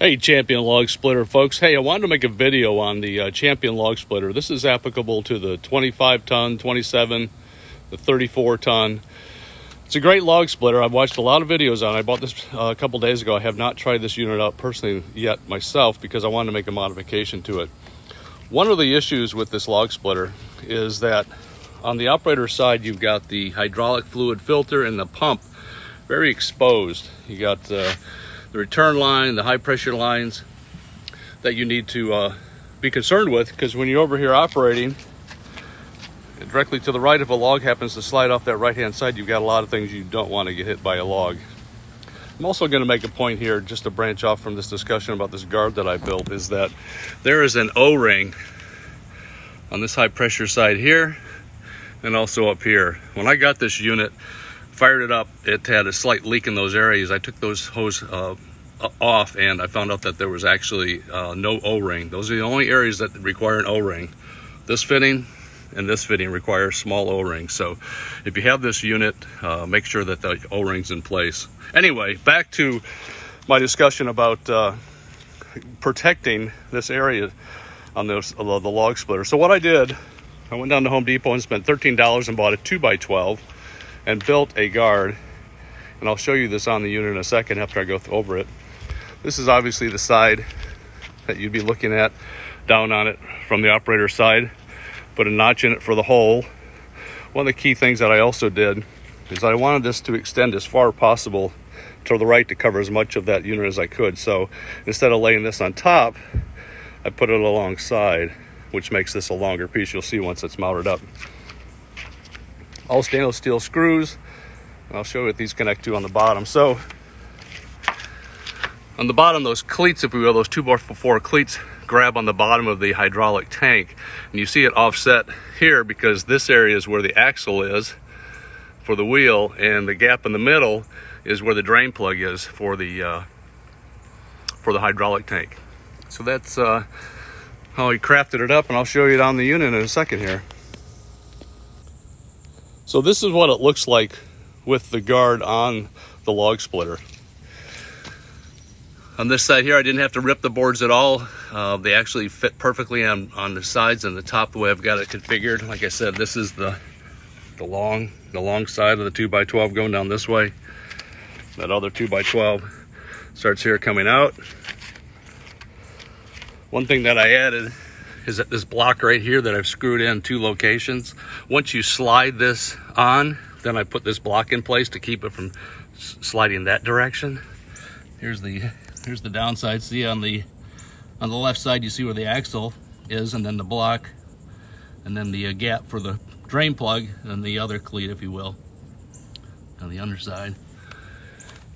Hey, Champion Log Splitter folks. Hey, I wanted to make a video on the Champion Log Splitter. This is applicable to the 25 ton, 27, the 34 ton. It's a great log splitter. I've watched a lot of videos on it. I bought this a couple days ago. I have not tried this unit out personally yet myself because I wanted to make a modification to it. One of the issues with this log splitter is that on the operator side, you've got the hydraulic fluid filter and the pump very exposed. You got the return line, the high pressure lines that you need to be concerned with, because when you're over here operating directly to the right, if a log happens to slide off that right hand side, you've got a lot of things you don't want to get hit by a log. I'm also going to make a point here, just to branch off from this discussion about this guard that I built, is that there is an O-ring on this high pressure side here and also up here. When I got this unit, fired it up, it had a slight leak in those areas. I took those hose off and I found out that there was actually no O-ring. Those are the only areas that require an O-ring. This fitting and this fitting require small O-rings. So if you have this unit, make sure that the O-ring's in place. Anyway, back to my discussion about protecting this area on the log splitter. So what I did, I went down to Home Depot and spent $13 and bought a 2x12 and built a guard, and I'll show you this on the unit in a second after I go over it. This is obviously the side that you'd be looking at down on it from the operator side. Put a notch in it for the hole. One of the key things that I also did is I wanted this to extend as far as possible to the right to cover as much of that unit as I could. So instead of laying this on top, I put it alongside, which makes this a longer piece. You'll see once it's mounted up. All stainless steel screws. I'll show you what these connect to on the bottom. So on the bottom, those cleats, if we will, those 2x4 cleats grab on the bottom of the hydraulic tank, and you see it offset here because this area is where the axle is for the wheel, and the gap in the middle is where the drain plug is for the hydraulic tank. So that's how he crafted it up, and I'll show you it on the unit in a second here. So this is what it looks like with the guard on the log splitter. On this side here, I didn't have to rip the boards at all. They actually fit perfectly on the sides and the top the way I've got it configured. Like I said, this is the long side of the 2x12 going down this way. That other 2x12 starts here coming out. One thing that I added is that this block right here that I've screwed in 2 locations. Once you slide this on, then I put this block in place to keep it from sliding that direction. Here's the downside. See on the left side, you see where the axle is, and then the block, and then the gap for the drain plug, and the other cleat, if you will, on the underside.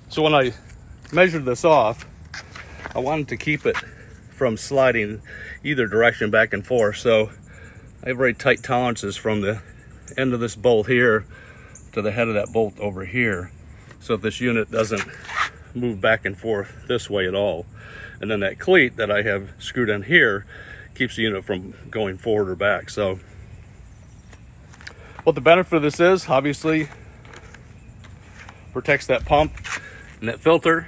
So when I measured this off, I wanted to keep it from sliding either direction back and forth. So I have very tight tolerances from the end of this bolt here to the head of that bolt over here. So if this unit doesn't move back and forth this way at all. And then that cleat that I have screwed in here keeps the unit from going forward or back. So what the benefit of this is, obviously protects that pump and that filter.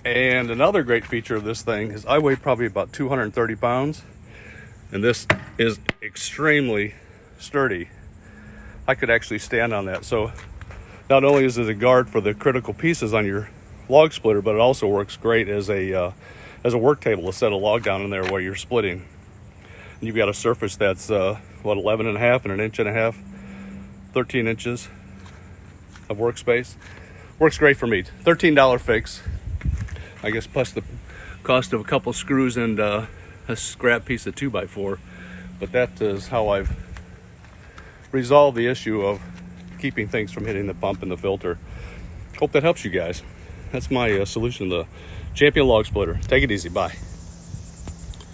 And another great feature of this thing is I weigh probably about 230 pounds, and this is extremely sturdy. I could actually stand on that. So not only is it a guard for the critical pieces on your log splitter, but it also works great as a work table to set a log down in there while you're splitting. And you've got a surface that's 11 and a half and an inch and a half, 13 inches of workspace. Works great for me. $13 fix, I guess, plus the cost of a couple screws and a scrap piece of 2x4. But that is how I've resolved the issue of keeping things from hitting the pump and the filter. Hope that helps you guys. That's my solution to the Champion Log Splitter. Take it easy. Bye.